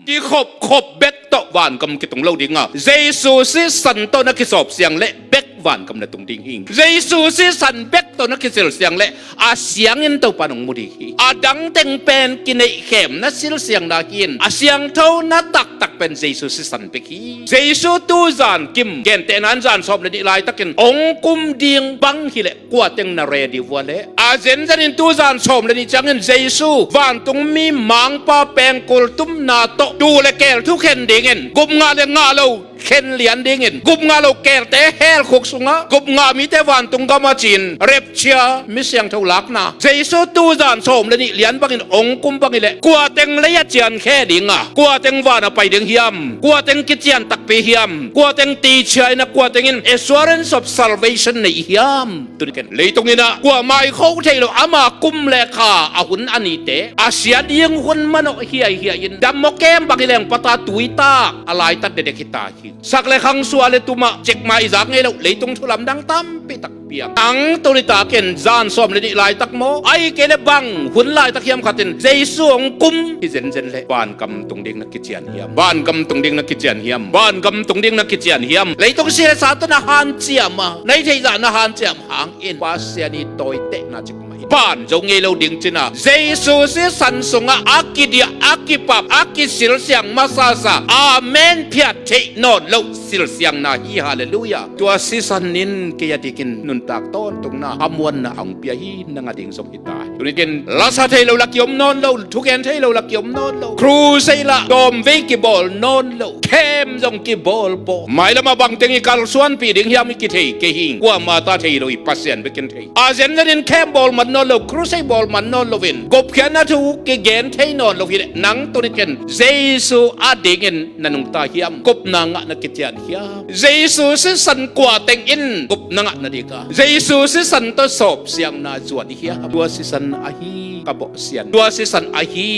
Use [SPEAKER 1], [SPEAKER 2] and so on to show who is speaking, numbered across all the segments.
[SPEAKER 1] กี่ขบเบกโตวานกำกิตรงเล่าดิ่งอ่ะเยซูสิสันโตนักกิสอบเสียงเละเบกวานกำในตรงดิ่งหิงเยซูสิสันเบกโตนักกิสเสียงเละอาเสียงอินโตปานงมุดีอาดังเต็งเป็นกินในเข็มนัสิลเสียงนากินอาเสียงเท่านัตักเป็นเยซูสิสันเบกีเยซูตูจานกิมเกนเตนันจานสอบในดิลายตะกินองกุมดิ่งบังฮิเลกว่าเต็งนาเรดิวัวเละอาเจนจันินตูจานสอบในดิจังเงินเยซูวานตรงมีมังปาแปงกุลตุมนาโตดูเลเกลทุกเข็นดิ่งกุมงาเลงาโลเข็นเหรียญดิ่งกุมงาโลเกลเตเฮลคุกสุงะกุมงามีแต่วันตุงกามาจินเร็บเชียมิเสียงเท่าลักนะเจสุตูจานสมเลยนี่เหรียญบังอินองกุมบังอินเละกว่าเต็งระยะเจียนแค่ดิ่งอ่ะกว่าเต็งวานไปดิ่งเฮียมกว่าเต็งกิจยันตักไปเฮียมกว่าเต็งตีเชียนะกว่าเต็งอิน assurance of salvation ในเฮียมตุนกันเลยตรงนี้นะกว่าไม่เขาเทโลอามากุมเลขาอาหุนอันนี้เตอาเซียดิ่งหุ่นมันเฮียอินดำโมเกมบังอินแรงปตาตุยตาอะไรตัดเด็กๆตาหินสักเลขังสัวเลตุมาเจ็กมาอีจากไงเราเลยตรงทุลำดังตั้มไปตักเปียงอังตุลิตาเข็นจานสมเลยนี่ลายตักโมไอเกลบังหุ่นลายตักเฮียมขัดตินเจสุงกุมที่เจนเลยบ้านกำตรงดิ่งนักกิจยันเฮียมบ้านกำตรงดิ่งนักกิจยันเฮียมบ้านกำตรงดิ่งนักกิจยันเฮียมเลยตรงเสียสาตนาฮันเจียมในเทจานาฮันเจียมหางอินวาเสียนี่โดยเตะนาจิกบ้านจงเงเราดิ่งจินะเจสุสิสันสงะอากิเดียอากิปับอากิสิลเสียงมาซาซาอาเมนเพียเทนอนเราสิลเสียงนาฮีฮาเลลูยาตัวสิสันนินเกียดิกินนุนตากต้นตรงนาอมวนนาอังเปียฮีนังอดิ่งสมหิตาตัวนี้กินลาซาเทเราลักยมนอนเราทุกแกนเทเราลักยมนอนเราครูเซละดอมเวกิบอลนอนเราเข้มจงกิบอลโปไม่ละมาบังเตงิการส่วนปีดิ่งยามิกิเทเกหิงกว่ามาตาเทเราอีปัสเซนเบกินเทอาเซนจะดินเข้มบอลมันนอนเราครูเซบอลมันนอนเราวินกบแค่นั้นทุกเกนเทนอนเราวินนังตัวนี้กินเจสุอาดิ่งนันงตาเฮียมกบนางนักกิจยันเฮียมเจสุสิสันกว่าเต็งอินกบนางนัดีกาเจสุสิสันตัวสอบเสียงนาจวดเฮียตัวสิสันอาฮีกบเสียนตัวสิสันอาฮี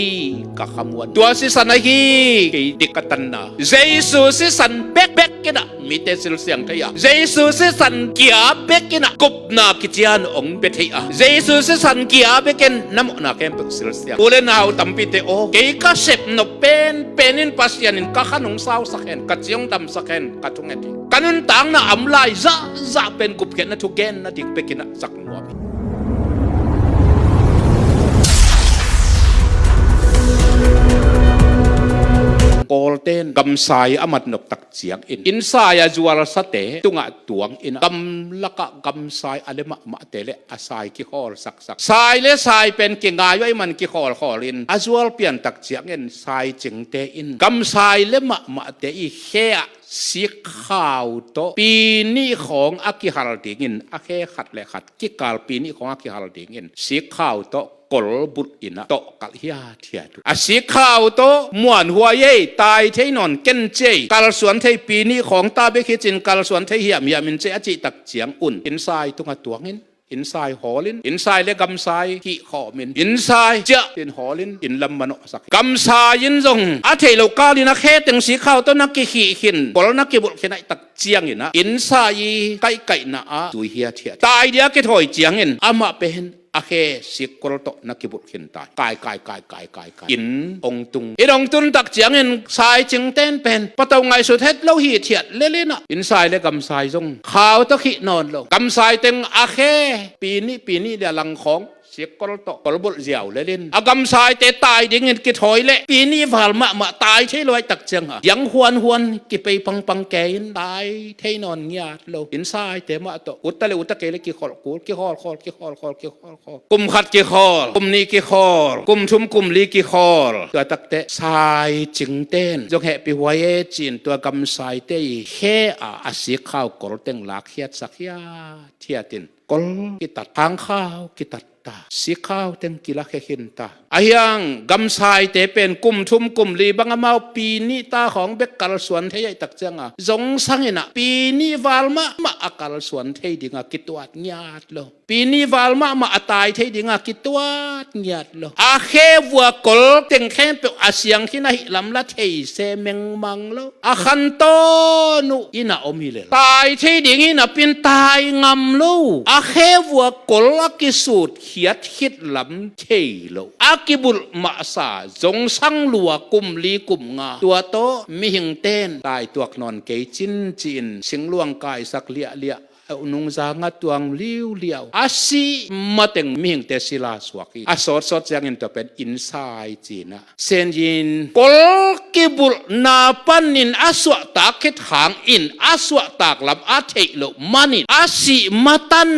[SPEAKER 1] กะขมวนตัวสิสันอาฮีกิดิกตันนาเจสุสิสันเบกกินะมีแต่สิลเสียงเทียเจสุสิสันเกียเบกกินะกบนากิจยันองเบเทียเจสุสิสันเกียเบกินน้ำนาแคมป์สิลเสียงอุเลนาวตัมปิเตโอเกยกัเซปโนเป็นปัสยานินกะขนงสาวสักเห็นกัจยงดำสักเห็นกัจงเอ็ดกันุนต่างนะอำลายจะเป็นกุบเกนนะทุกเกนนะดิกเบกินะสักนัวโกลเต้นกำไซอามัดนกตักเสียงอินไซอาจวลสเตตุงะตวงอินกำละกะกำไซอเลมะเตเลอาไซกิคอลสักไซเลไซเป็นเก่งงายไว้มันกิคอลคอลินอาจวลเปลี่ยนตักเสียงอินไซจึงเตอินกำไซเลมะเตอีเฮสีขาวโตปีนี้ของอากิฮาลดิงินอาเคขัดและขัดกิกาลปีนี้ของอากิฮาลดิงินสีขาวโตกลบุตรอินะโตกัลฮิอาเทียตุอาสีขาวโตมวนหัวเย่ตายเทนอนเกนเจกาลสวนเทปีนี้ของตาเบคิจินกาลสวนเทเฮียมินเจอจิตักเจียงอุ่นอินไซตุงตัวงินอินไซหอลินอินไซเลกำไซที่ขอมินอินไซเจาอินหอลินอินลำมันอสักกำไซยินจงอาเทโลกาลินะแค่ตึงสีขาวต้นนักกิขีหินบอลนักกิบุลแค่ไหนตักเจียงอินะอินไซไก่นะอาตุยเฮียเทียตายเดียกถอยเจียงอินอามาเป็นอาเคสิกรโตนักกิบุตรขินตายกายอินองตุงองตุนตักเจียงอินสายจึงเต้นเป็นปะตงไงสุดเท็ดเล่าหีเทียดเล่นๆนะอินสายเลกำสายจงข่าวตะขีนอนโลกำสายเต็งอาเคปีนี้เดี๋ยวหลังของเสียกรโตกรบุตรเจียวเล่นอากำสายเตะตายดิ่งเงินกิถอยเละปีนี้ฝัลมาตายใช่ลอยตักเจียงยังหวนกิไปปังแกนตายเทนอนเงียดโลอินสายเตะมาโตอุตตะเกลกิขอลกุมขัดกิขอลกุมนี้กิขอลกุมชุมกุมลีกิขอลตัวตักเตะสายจึงเต้นจงแห่ปีหัวเอจินตัวกำสายเตะเฮอาศิข้าวกรเต็งหลักเฮียดสักยาเทียตินกลกิตัดทางข้าวกิตัดสีขาวเต็งกิลาเขินตาอายังกำไซเตเป็นกุมทุมกุมลีบังอามาปีนี้ตาของเบกกาลสวนเทียตักเจงจงสังเนะปีนี้วาลมาอากาลสวนเทียดิงากิตวัดญาติโลปีนี้วาลมาตายเทียดิงากิตวัดญาติโลอาเควัวกลเต็งแค่เปอาเสียงที่น่าหิลำละเทียเซเมงมังโลอาคันโตนุอินาอมิเลตายเทียดิงินะเป็นตายงำโลอาเควัวกลกิสูด ขียดคิดลำเทโลอากิบุลมาสาจงสังลัวกุมลีกุมงาตัวโตมีหิงเต้นตายตัวนอนเกยจินจีนสิงลวงกายสักเลียเลียนุงจางตวงลิวเลียวอาศิมาเต็งมิงเตศิลาสวากีอาสอดสอดยังอินตัวเป็นอินไซด์จีนะเซนยินกอลกิบุลนาปันนินอาสวะตาคิดหางอินอาสวะตากลับอาเทโลมานินอาศิมาตัน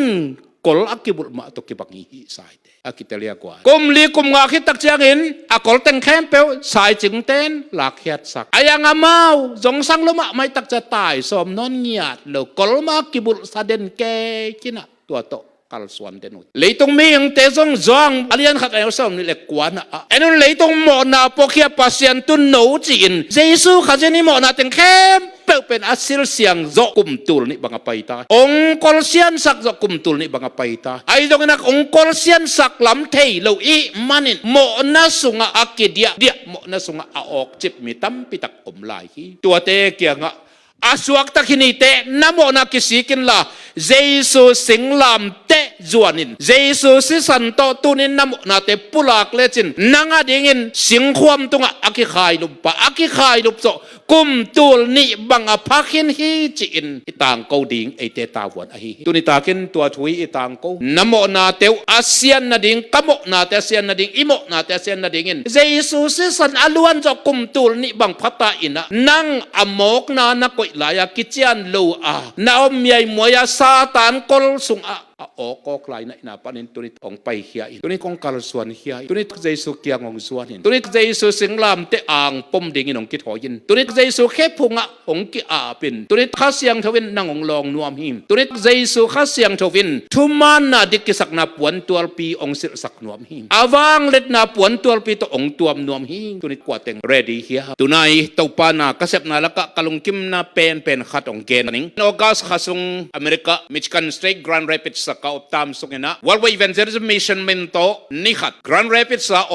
[SPEAKER 1] กอลอากิบุลมาตุกิบังฮิไซด์kita lihat kuat. Kum li kum ngakit tak jangin, akol teng kempel, sai jeng ten, lakiat sak. Ayang amau, jong sang loma mai tak jatai, som non ngiat, lo kol ma kibul saden ke kina, tua to. Kal suan denut. Leitong mi yang tesong zong alian khat ayo som ni lekwana. Enon leitong mo na pokia pasien tun no jin. Jesu khajeni mo na teng kem pen asil siang zo kumtul ni banga paita. Ong kol sian sak zo kumtul ni banga paita. Ay dong nak ong kol sian sak lam thei lo i manin mo na sunga akidia dia mo na sunga aok chip mitam pitak omlai hi. Tua te kia nga aswak tak hinite namo na kisikin la Jesu singlam te zuanin Jesu si santo tunin namo na te pulak lechin nanga dingin singkhwam tunga akikhai lupa akikhai lupso kum tul ni banga pakhin hi chin itang ko ding ete tawon ahi tunitakin tua thui itang ko namo na te asian na ding kamo na te asian na ding imo na te asian na dingin Jesu si san aluan zo kum tul ni bang phata ina nang amok na na ko laya kichian lo a naom yai moya satan kol sung a okok lai na inapanin tunit ong pai hiya tunit kong kalsuan hiya tunit Jesu kiang ong suanin tunit Jesu singlam te ang pom dingin ong kithoyin tunit Jesu khepunga ong ki apin tunit khasyang thawin nang ong long nuam him tunit Jesu khasyang thawin thuman na dikisak na puan 12 pi ong sir sak nuam him awang let na puan 12 pi to ong tuam nuam him tunit kwateng ready hiya tunai topa na kasep na laka kalungkim na pen khat ong gening August khasung America Michigan State Grand Rapids sa kauptam sungena Worldwide Evangelism Mission minto nikhat Grand Rapids sa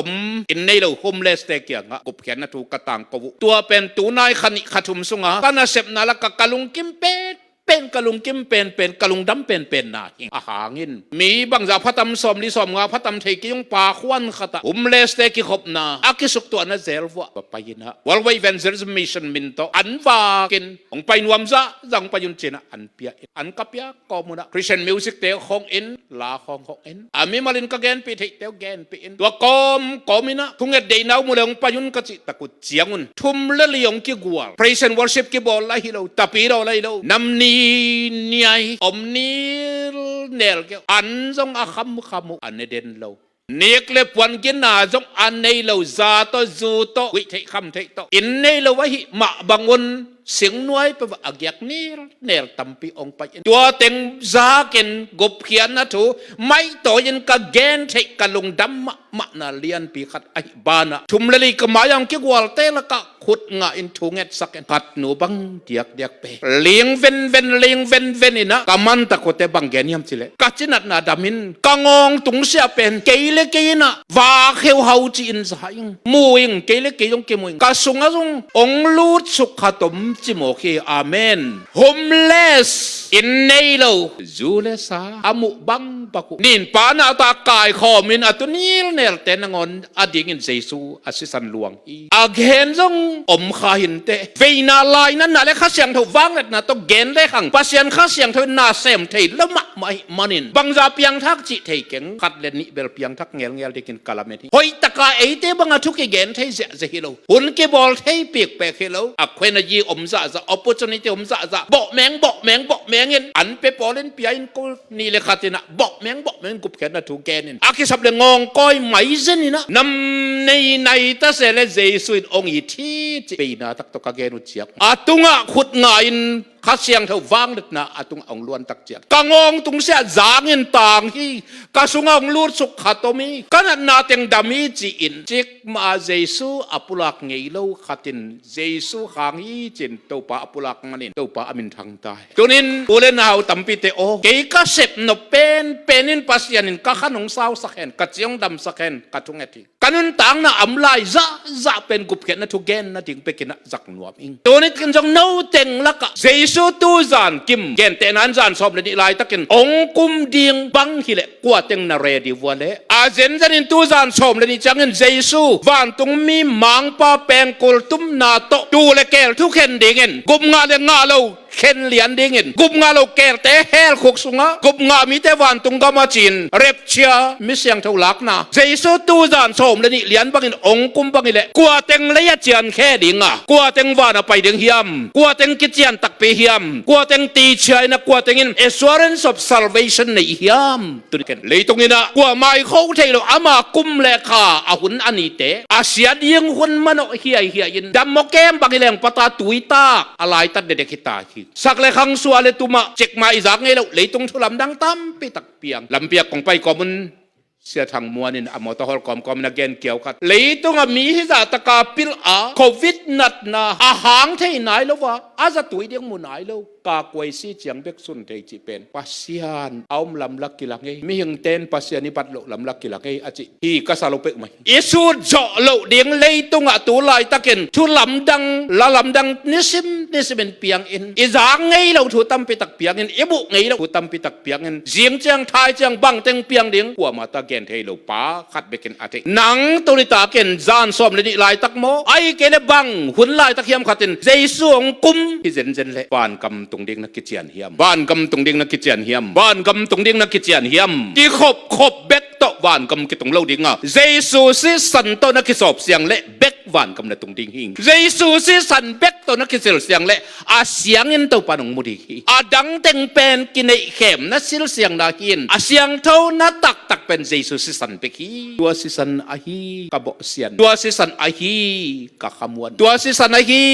[SPEAKER 1] innelo homeless te kya nga kupkyan na tu katang ko tua pen tunay khani khatum sunga kanasep na la kakalungkim pen kalungkim pen kalungdam pen na ahangin mi bangza phatam som li som nga phatam thei ki yung pa khwan khata homeless te ki khop na akisuk tu ana zelwa papayina Worldwide Evangelism Mission minto anwa kin ong painuam za jang payun chena anpia an kapya komuna Christian music te khong in la khong in ami malin ka gen pi thei te gen pi in tua komina thunget de naw mu leong payun ka chi takut chiangun thum le liong ki gwal praise and worship ki bol la hilo tapi ro la hilo namni niai omnil nel ke an jong a khamu aneden lo nek le puan kin na jong an nei lo za to zu to wi thei kham thei to in nei lo wa hi ma bangun sing nuai pa agyak nel tampi ong pa tua teng za ken gop khian na thu mai to yin ka gen thei kalung dam ma na lian pi khat ai bana thum leli ka mayang ki gwal te la ka khut nga in thunget saken pat nu bang diak pe ling ven ina kaman ta ko te bang gen yam chile ka chinat na damin kangong tung sia pen keile keina wa kheu hau chi in sa ing muing keile ke yong ke muing ka sunga jong ong lut suk khatom chimoki amen homeless in neilo zule sa amu bang paku nin pana ta kai khomin atunil nel tenangon ading in Jesu asisan luang i again jong kha hin te veina lai nan na le kha siang tho wang let na to gen le khang pasian kha siang tho na sem thei lama mai manin bangza piang thak chi thei keng khat le ni bel piang thak ngel dikin kalameti hoi taka eite banga thuki gen thei je hilo hun ke bol thei pik pe hilo akhwena ji za opportunity za bo meng in an pe polen piain ko ni le khatina bo meng gup ken na thu genin akisap le ngong koi mai zenina nam nei ta se le Jesu in ong i thi pe na tak to ka genu chiak atunga khut nga in khasyang tho wang let na atung ong luan tak chiak kangong tung sia zangin tang hi kasungong lut suk khatomi kana na teng dami chi in chik ma Jesu apulak ngeilo khatin Jesu hangi chin to pa apulak manin to pa amin thang tai tunin ulen hau tampi te o ke ka sep no penin pasianin ka khanong saw sakhen ka chiong dam sakhen ka thungeti kanun tang na amlai za pen gup ken na thugen na ding pekin na zak nuam ing tonit kan jong no teng laka jesu tu zan kim gen te nan zan som le ni lai takin ong kum ding bang hile kwa teng na ready wale a zen zanin tu zan som le ni changin jesu van tung mi mang pa peng kul tum na to tu le kel thu ken dingen gup nga le nga loเข็นเหรียญดิ่งกุบงาโลเกลเตเฮลคุกสุงะกุบงามีแต่วันตุงกามาจีนเร็บเชียมิเสียงเท่าลักนะเจสุตูจานสมเลยนี่เหรียญบังอินองกุมบังอิเลยกัวเต็งเลยเจียนแค่ดิ่งอ่ะกัวเต็งวานะไปดิ่งเฮียมกัวเต็งกิจยันตักไปเฮียมกัวเต็งตีเชียนะกัวเต็งอิน assurance of salvation ในเฮียมตุนิกันเลยตรงนี้นะกัวไม่เข้าเทโลอามากุมเลขาอาหุนอันนี้เตอาเสียดิ่งหุนมันเฮียยินดำโมแกมบังอิเลงปตาตุยตาอะไรตัดเด็กๆตาสักเลยขังสัวเลยตุมาเจ็กมาอีจากไงเราเลยตรงทุลำดังตั้มไปตักเปียงลำเปียกของไปกอมันเสียทางมัวนินอมตะฮอลกอมนักเกนเกี่ยวขัดเลยตรงมีฮิจาตะกาปิลอาโควิดนัดนาอาหางที่ไหนแล้ววะอาจะตุยเดียงมุนไหนแล้วกากวยซีเจียงเบกสุนเตจิเป็นปัสยานเอาลำลักกิลักไงมียังเต้นปัสยานิปัดโลลำลักกิลักไงอาจิฮีก็สาโลเปกไหมอิสุดเจาะโลเดียงเลยตรงตัวลายตะเกนทุลำดังละลำดังนิสิเป็นเปียงอินอีจางไงเราถูตั้มไปตักเปียงอินอิบุไงเราถูตั้มไปตักเปียงอินเสียงเจียงไทยเจียงบังเต็งเปียงเดียงกัวมาตะเกนเทโลป้าขัดเบกินอาทิหนังตัวนี้ตาเกนจานซ้อมเลยนี่ลายตักโมไอเกนบังหุ่นลายตะเคียมขัดอินเจสุงกุมที่เจนเลยปานกำตรงเดียงนักกิจยันบ้านกำตรงเดียงนักกิจยันเฮียมบ้านกำตรงเดียงนักกิจยันเฮียมที่ขบเบ็กโตบ้านกำกิตรงเล่าดิ่งอ่ะเจสุสิสันโตนักกิจสอบเสียงเละเบ็กบ้านกำนักตรงดิ่งหิงเจสุสิสันเบ็กโตนักกิจเสียงเละอาเสียงอินโตปานงมุดีอาดังเต็งเป็นกินไอเข็มนัสิลเสียงนาหินอาเสียงเท่านัตักเป็นเจสุสิสันเบกีตัวสิสันอาฮีกะบเสียนตัวสิสันอาฮีกะขมวนตัวสิสันอาฮี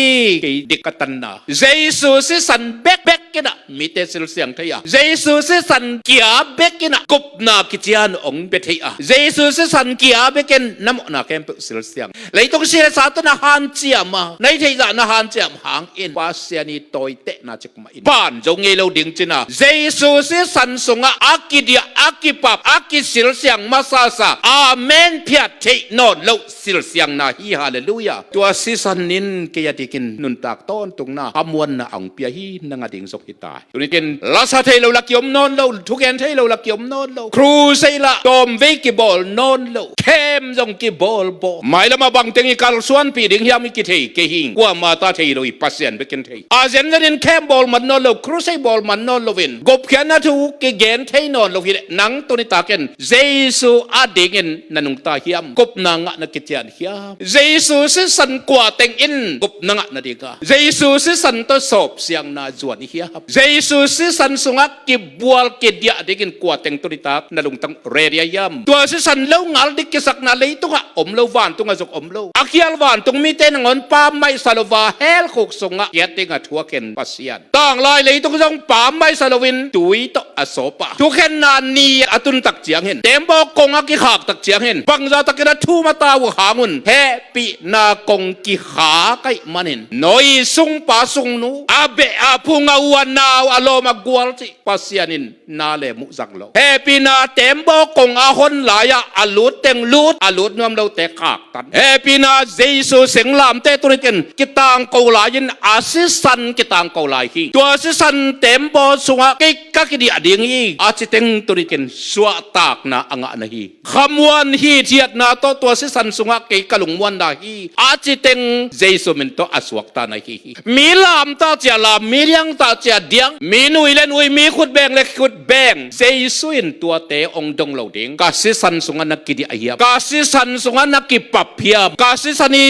[SPEAKER 1] กีดิกตันนาเจสุสิสันเบ็กกินะมีเตสิลเสียงเทียเจสุสิสันเกียเบกินะกุบนากิจยันองเบเทียเจสุสิสันเกียเบกินน้ำนาแกมเปสิลเสียงเลยต้องเสียสาตนาฮันเจียมาในเทียนาฮันเจียมหางอินปัสยานีโตยเตนาจิกมาอินบ้านจงเงเราดิ่งจินะเจสุสิสันสงะอากิเดียอากิปับอากิสิลเสียงมาซาซาอาเมนเพียเทนอนเราสิลเสียงนาฮีฮาเลลูยาตัวสิสันนินเกียดิกินนุนตากต้นตรงนาขมวนนาอังเปียฮีนางดิ่งสกฮิตายตัวนี้กินลาซาเทเราลักยมนอนเราทุกแกนเทเราลักยมนอนเราครูเซละตอมเวกิบอลนอนเราเข้มจงกิบอลบอไม่ละมาบังเตงิการส่วนปีดิ่งยามิกิเทเกหิงกว่ามาตาเทเราอีปัสเซียนเบกินเทอาเซนจะเล่นเข้มบอลมันนอนเราครูเซบอลมันนอนเราวินกบแขนนาทูกเกนเทนอนเราวินนังตัวนี้ตาเกนเจสุอาดิ่งนันุงตาเฮียมกบนางะนักกิจยันเฮียมเจสุสิสันกว่าเต็งอินกบนางะนาดีกาเจสุสิสันตัวสอบเสียงนาจวนเฮียมเจสุสิสันสุงะกิบวลกิเดียดิกินกว่าเต็งตัวนี้ตานาลุงตังเรียยามตัวสิสันเล่างัลดิกิสักนาเลยตุงะอมเล่าหวานตุงะจกอมเล่าอาเคียลหวานตุงมีเตนงอนปาไม่สารวาเฮลขุกสุงะเกียติงะทัวเข็นปัสยันต่างลายเลยตุงจงปาไม่สารวินตุยตอโสปะทุกเข็นนานีอตุนตักเจียงเห็นเต็มบอกกงอากิขากตักเจียงเห็นบังจาตะกิระทูมาตาวหามุนเฮปีนากงกิขาไกมันเห็นน้อยสุงปาสุงนูอาเบอาพุงอาวันนาวอโลมากวลจิปัสยันินนาเลมุจักโลเฮปีนาเต็มบอกกงอาหนหลายอาลุดเต็งลุดอาลุดนวมเราเตะขากตันเฮปีนาเจสุเสียงลามเตตุริกันกิตังเกาลายินอาศิสันกิตังเกาลายฮีตัวอาศิสันเต็มบอกสุงะกิกักดิอดียงฮีอาจิเต็งตุริกันสวะตากนาอังะนาฮีขมวนฮีเทียดนาตัวอาศิสันสุงะกิกะลุงมวนนาฮีอาจิเต็งเจสุมินโตอสวกตานาฮีมีลามตาเจลามมีเลียงตาเจเดียงมีนุยเลนอุยมีขุดแบงเล็กขุดแบงเจสุอินตัวเตองดงเหล่าดิงกาสิสันสุงะนักกิดิอาเฮียกาสิสันสุงะนักกิปับเพียกาสิสันี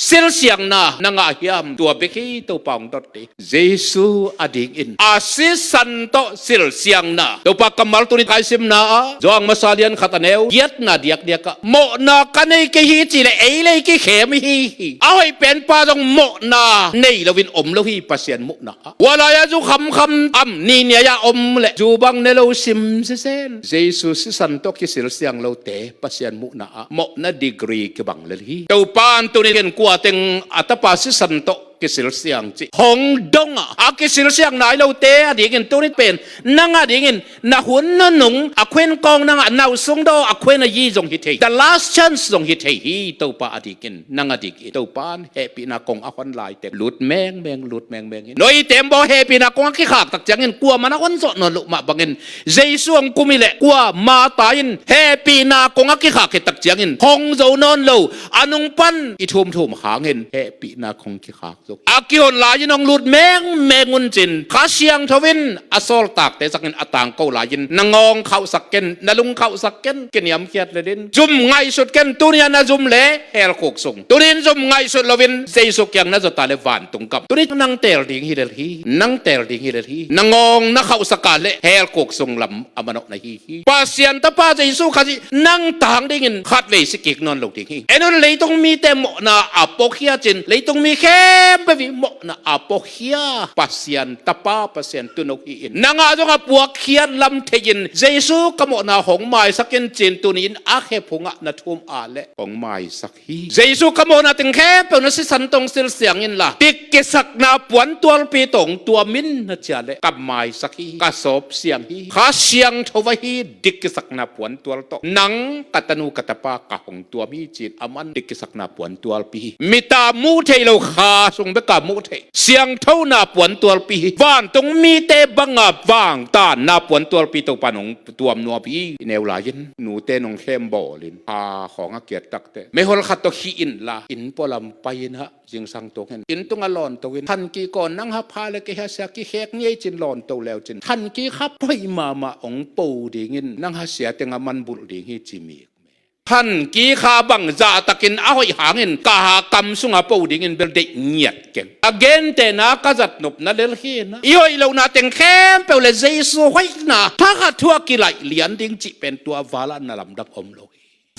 [SPEAKER 1] สิลเสียงนะนางอาเฮียมตัวเบกีตัวปองตติเจสุอดิงอินอาสิสันโตสิลเสียงนะตัวปากกำมัลตุนิไคซิมนะจวงมาซาเลียนขัตเนวเย็ดนาเดียกกะโมนากันไอกิฮิจิเลเอเลกิเขมิฮิเอาให้เป็นปาจงโมนาในลวินอมลวิปัสยันมุนาวลายาจุคำอัมนี่เนี่ยยาอมเลจูบังเนโลซิมเซเซนเจสุสิสันโตกิสิลเสียงเราเตปัสยันมุนาโมนาดีกรีกบังเลฮิตัวปานตุนิเกนกัวเต็งอัตปาสิสันโต กิสิลเสียงจิหงดงอากิสิลเสียงไหนเราเตะดิ่งตัวนี้เป็นนั่งดิ่งน่ะหุ่นน่ะหนุ่งอควนกองนั่งน่าสงโดอควนยี่จงฮิตเฮ the last chance จงฮิตเฮฮีตัวป้าดิ่งนั่งดิ่งตัวป้าเฮปีนักกองอควันลายเต็มหลุดแมงหลุดแมงน้อยเต็มบ่เฮปีนักกองขี้ขากตักจังเงินกลัวมันนักวันสดนอนลุกมาบังเงินเจสวงกุมิเละกลัวมาตายนเฮปีนักกองขี้ขากตักจังเงินหงโจนอนลูอนุงปันอีทุ่มหางเงินเฮปีนักกองขี้ขากอากิฮอนลายน้องหลุดแมงงุนจินข้าเชียงทวินอโซลตากแต่สักเงินอต่างเกาลายินนางองเข้าสักเกนนลุงเข้าสักเกนเกนยำเขียดเลยดินจุ่มไงสุดเกนตัวนี้น่าจุ่มเละเฮลโคกส่งตัวนี้จุ่มไงสุดลวินเจสุกยังน่าจะตาเลวานตรงกับตัวนี้นั่งเตลดิ่งฮิเลฮีนั่งเตลดิ่งฮิเลฮีนางองนักเข้าสักการเละเฮลโคกส่งลำอมนกในฮีปาเซียนตาป้าเจสุขจินั่งต่างดิ่งขัดเวสิกิกนอนลงดิ่งฮีเอ็นเลยต้องมีแต่หมนาอาโปเคียจินเลยต้องมีแค่ไปวิหมนาอาโปเคียปาเซียนตาป้าปาเซียนตุนกฮีอินนางอาจงปวกเขียนลำเทียนเจสุกโมนาหงไม้สักเกนจินตุนินอาเคพงะนาทุ่มอาเละหงไม้สักฮีเจสุกโมนาตึงแค่เป็นนสิสันตงสิลเสียงอินละติกเกสักนาปวนตัวปีตงตัวมินนาจาเละกับไม้สักฮีกระสอบเสียงฮีข้าเสียงทวฮีดิกเกสักนาปวนตัวโตนังกัตนูกัตปากะหงตัวมีจิตอามันดิกเกสักนาปวนตัวปีมิตามูเทโลขาทรงเบกามูเทเสียงเท่านาปวนตัวปีว่านตรงมีเตบังอาบว่างตานาปวนตัวปีตัวปานงตัวมนัวปีแนวลายินหนูเตนงเข้มบ่อลินพาของอาเกียรตักเตไม่ฮอลขัดตัวขี้อินละอินปอลำไปนะจิงสังตัวเห็นอินตุงอลอนตัวเห็นทันกี่ก่อนนั่งฮับพาเลยกี่เสียกี่แขกเงี้ยจินหลอนตัวแล้วจินทันกี่ขับไปมาองปูดีงินนั่งฮัเสียเตงมันบุรีฮิจิมีท่านกีขาบังจ่าตะกินเอาไว้หาเงินกาหากำสุงอาปูดิ่งเบลเดเงียดเก่งอเกนเตนะกษัตริย์นบนาเดลฮีนะอีโอยเรานาเต็งเข้มเปลเลเจสุไว้นะถ้าขัดทั่วกิไลเลียนดิ่งจิเป็นตัววาลานาลำดับอมโล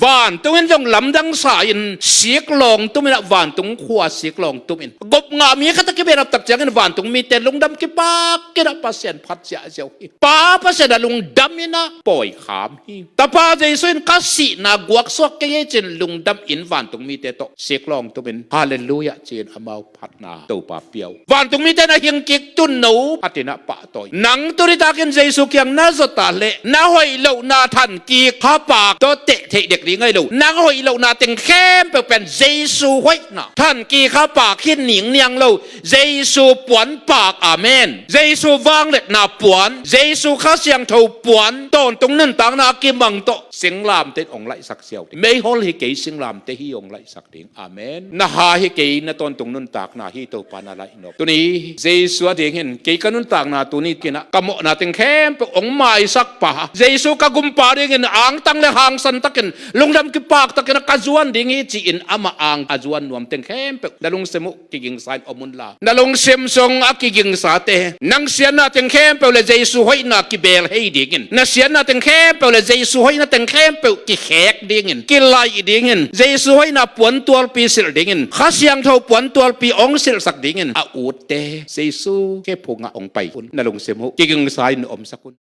[SPEAKER 1] วานตัวเองจงลำดังสายนเสียกลองตัวมีละวานตรงขวาเสียกลองตัวมีกบงามีขัตะกิเบรับตักจังกันวานตรงมีแต่ลุงดำกิปากกิระปัสเซนพัดเสียเจ้าป้าปัสเซนลุงดำนี่นะปล่อยขามฮีตาป้าใจส่วนกัสสีนากวักสวกเกยจินลุงดำอินวานตรงมีแต่โตเสียกลองตัวเป็นฮาเลลูยาเจนอมาพัดนาตัวป้าเปียววานตรงมีแต่นาเฮียงกิกตุนหนูพัฒนาป้าต่อยนังตัวนี้ตากินใจสุกยังน่าสตาเละน่าหอยเหล่านาทันกีข้าปากตัวเตะเด็กดีไงลูกนังหอยเหล่านาเต็งเข้มเป็นเจสุไว้นะท่านกีข้าปากขินหนิงเนียงเราเจสุปวนปากอาเมนเจสุวางเล็ดนาปวนเจสุข้าเสียงเท่าปวนตอนตรงนั้นต่างนากิมังโตเสียงลามเต็ดองไลสักเสียวไม่ฮอลฮิเกยเสียงลามเตฮิองไลสักดิ่งอาเมนนาฮาฮิเกยนาตอนตรงนั้นตากนาฮิโตปานาไลนกตัวนี้เจสุเดียงเห็นเกยกันนั้นตากนาตัวนี้กินะกำมนาเต็งเข้มเป็นองไม้สักป่าเจสุกกุมปาเดียงเห็นอ่างตั้งและหางสันตะกินลงดำกิปากตะกินกจวนดิ่งจีอินอามาอ่างอจวนนวมเต็งเข้มเป็นนาลงเสมุกิกิงสายอมุนลานาลงเซมซงอากิกิงสาเตนังเสียนาเต็งเข้มเป็นเลยเจสุให้นากิเบลให้ดิ่งนาเสียนาเต็งเข้มเป็นเลยเจสุให้นาเต็งเข้มเป็นกิแขกดิ่งกิไลดิ่งเจสุให้นาปวนตัวปีสิลดิ่งข้าเสียงเท่าปวนตัวปีองสิลสักดิ่งอาอูดเตเจสุแค่พงะองไปนาลงเสมุกิกิงสายนอมสักุน